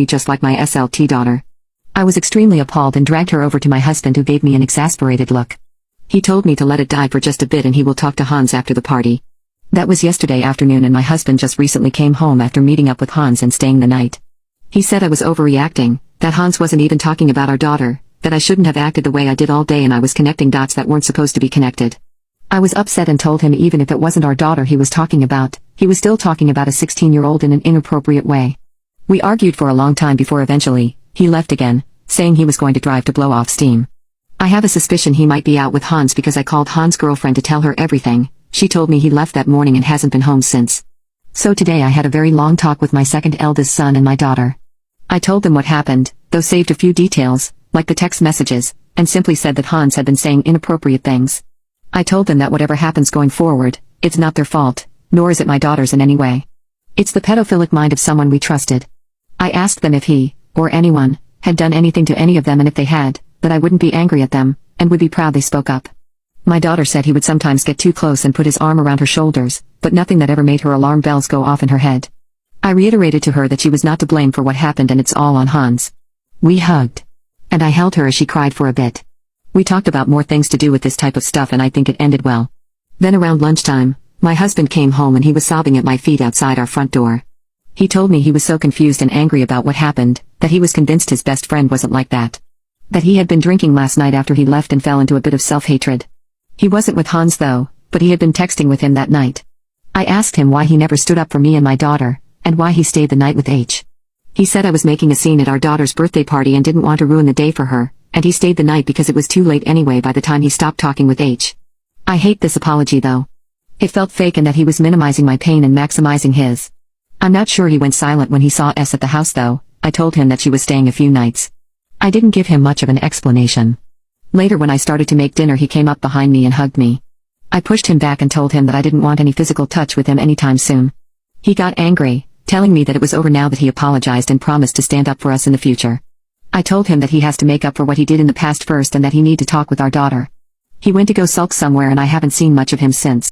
just like my SLT daughter. I was extremely appalled and dragged her over to my husband, who gave me an exasperated look. He told me to let it die for just a bit and he will talk to Hans after the party. That was yesterday afternoon, and my husband just recently came home after meeting up with Hans and staying the night. He said I was overreacting, that Hans wasn't even talking about our daughter, that I shouldn't have acted the way I did all day, and I was connecting dots that weren't supposed to be connected. I was upset and told him even if it wasn't our daughter he was talking about, he was still talking about a 16-year-old in an inappropriate way. We argued for a long time before eventually, he left again, saying he was going to drive to blow off steam. I have a suspicion he might be out with Hans because I called Hans' girlfriend to tell her everything. She told me he left that morning and hasn't been home since. So today I had a very long talk with my second eldest son and my daughter. I told them what happened, though saved a few details, like the text messages, and simply said that Hans had been saying inappropriate things. I told them that whatever happens going forward, it's not their fault, nor is it my daughter's in any way. It's the pedophilic mind of someone we trusted. I asked them if he, or anyone, had done anything to any of them, and if they had, that I wouldn't be angry at them, and would be proud they spoke up. My daughter said he would sometimes get too close and put his arm around her shoulders, but nothing that ever made her alarm bells go off in her head. I reiterated to her that she was not to blame for what happened and it's all on Hans. We hugged. And I held her as she cried for a bit. We talked about more things to do with this type of stuff, and I think it ended well. Then around lunchtime, my husband came home and he was sobbing at my feet outside our front door. He told me he was so confused and angry about what happened, that he was convinced his best friend wasn't like that. That he had been drinking last night after he left and fell into a bit of self-hatred. He wasn't with Hans though, but he had been texting with him that night. I asked him why he never stood up for me and my daughter, and why he stayed the night with H. He said I was making a scene at our daughter's birthday party and didn't want to ruin the day for her, and he stayed the night because it was too late anyway by the time he stopped talking with H. I hate this apology though. It felt fake and that he was minimizing my pain and maximizing his. I'm not sure he went silent when he saw S at the house though. I told him that she was staying a few nights. I didn't give him much of an explanation. Later when I started to make dinner he came up behind me and hugged me. I pushed him back and told him that I didn't want any physical touch with him anytime soon. He got angry, telling me that it was over now, that he apologized and promised to stand up for us in the future. I told him that he has to make up for what he did in the past first and that he need to talk with our daughter. He went to go sulk somewhere and I haven't seen much of him since.